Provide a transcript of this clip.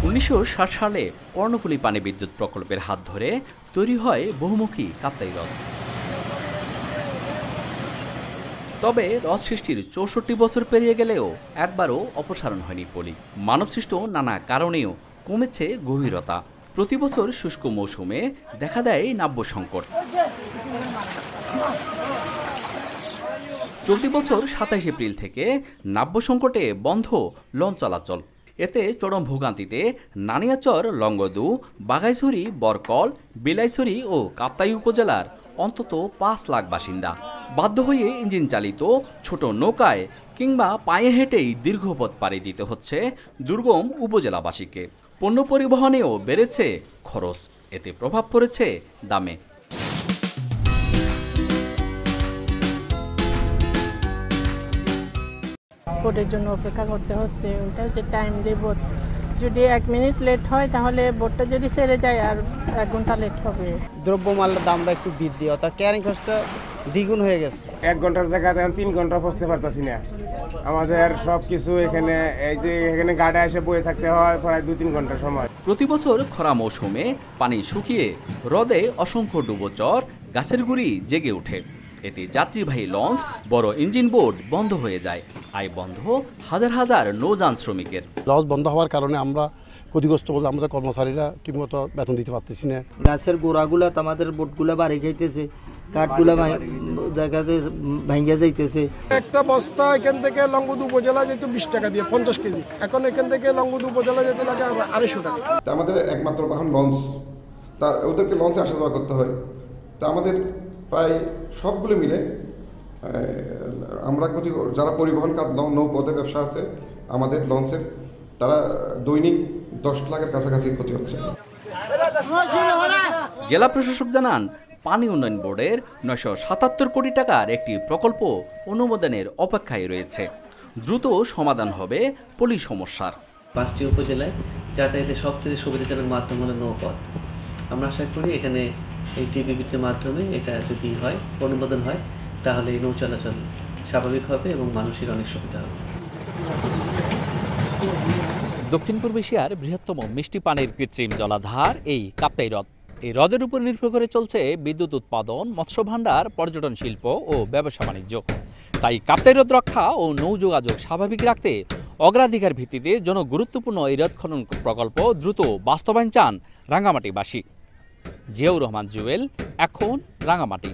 1960 সালে কর্ণফুলী পানি বিদ্যুৎ প্রকল্পের হাত ধরে তৈরি হয় বহুমুখী কাপ্তাই হ্রদ। তবে হ্রদ সৃষ্টির 64 বছর পেরিয়ে গেলেও একবারও অপসারণ হয়নি পলি। মানবসৃষ্ট নানা কারণেও কমেছে গভীরতা। প্রতি বছর শুষ্ক মৌসুমে দেখা দেয় নাব্য সংকট। চলতি বছর 27 এপ্রিল থেকে নাব্য সংকটে বন্ধ লঞ্চ চলাচল। এতে চরম ভোগান্তিতে নানিয়াচর, লংগদু, বাঘাইছড়ি, বরকল, বিলাইছড়ি ও কাপ্তাই উপজেলার অন্তত 5 লাখ বাসিন্দা। বাধ্য হয়ে ইঞ্জিন চালিত ছোট নৌকায় কিংবা পায়ে হেঁটেই দীর্ঘপথ পাড়ি দিতে হচ্ছে দুর্গম উপজেলাবাসীকে। পণ্য পরিবহনেও বেড়েছে খরচ, এতে প্রভাব পড়েছে দামে। বোটের জন্য অপেক্ষা করতে হচ্ছে, ওটা হচ্ছে টাইম বোট। যদি 1 মিনিট লেট হয় তাহলে বোটটা যদি ছেড়ে যায় আর 1 ঘন্টা লেট হবে। দ্রব্যমালের দামটা একটু বৃদ্ধি, অর্থাৎ ক্যারিং কস্টটা দ্বিগুণ হয়ে গেছে। 1 ঘন্টার জায়গায় 3 ঘন্টা বসতে পারতাছি না। আমাদের সব কিছু এখানে এখানে গাড়ি এসে বয়ে থাকতে হয় প্রায় 2-3 ঘন্টা সময়। প্রতি বছর খরা মৌসুমে পানি শুকিয়ে হ্রদে অসংখ্য ডুবোচর, গাছের গুঁড়ি জেগে ওঠে। এতে যাত্রীবাহী লঞ্চ, বড় ইঞ্জিন বোট বন্ধ হয়ে যায়। আয় বন্ধ হাজার হাজার নৌযান শ্রমিকের। লঞ্চ বন্ধ হওয়ার কারণে আমরা ক্ষতিগ্রস্ত বলে আমাদের কর্মচারীরা ঠিকমতো বেতন দিতে পারতেছি না। গাছের গোড়াগুলা আমাদের বোটগুলা বাড়ি খাইতেছে, কাঠগুলা দেখাতে ভাঙ্গা যাইতেছে। একটা বস্তা এখান থেকে লংগদু উপজেলা যেত 20 টাকা দিয়ে 50 কেজি, এখন এখান থেকে লংগদু উপজেলা যেতে লাগে 250 টাকা। আমাদের একমাত্র বাহন লঞ্চ, তা ওদেরকে লঞ্চে আসা যাওয়া করতে হয়। তা আমাদের প্রায় সবগুলো মিলে আমরা যারা পরিবহন খাত নৌপথে ব্যবসা আছে আমাদের লঞ্চের, তারা দৈনিক 10 লাখের কাছাকাছি ক্ষতি হচ্ছে। জেলা প্রশাসক জানান, পানি উন্নয়ন বোর্ডের 977 কোটি টাকার একটি প্রকল্প অনুমোদনের অপেক্ষায় রয়েছে। দ্রুত সমাধান হবে পলি সমস্যার। 5টি উপজেলায় যাতায়াতের সবচেয়ে সুবিধাজনক মাধ্যম হলো নৌপথ। আমরা আশা করি এখানে এই টিপিবিটির মাধ্যমে এটা যদি হয়, অনুমোদন হয়, তাহলে এই নৌ চলাচল স্বাভাবিক হবে এবং মানুষের অনেক সুবিধা হবে। দক্ষিণ পূর্ব এশিয়ার বৃহত্তম মিষ্টি পানির কৃত্রিম জলাধার এই কাপ্তাই হ্রদ। এই হ্রদের উপর নির্ভর করে চলছে বিদ্যুৎ উৎপাদন, মৎস্য ভাণ্ডার, পর্যটন শিল্প ও ব্যবসা বাণিজ্য। তাই কাপ্তাই হ্রদ রক্ষা ও নৌ যোগাযোগ স্বাভাবিক রাখতে অগ্রাধিকার ভিত্তিতে জনগুরুত্বপূর্ণ এই হ্রদ খনন প্রকল্প দ্রুত বাস্তবায়ন চান রাঙ্গামাটিবাসী। জিয়াউর রহমান জুয়েল, এখন রাঙ্গামাটি।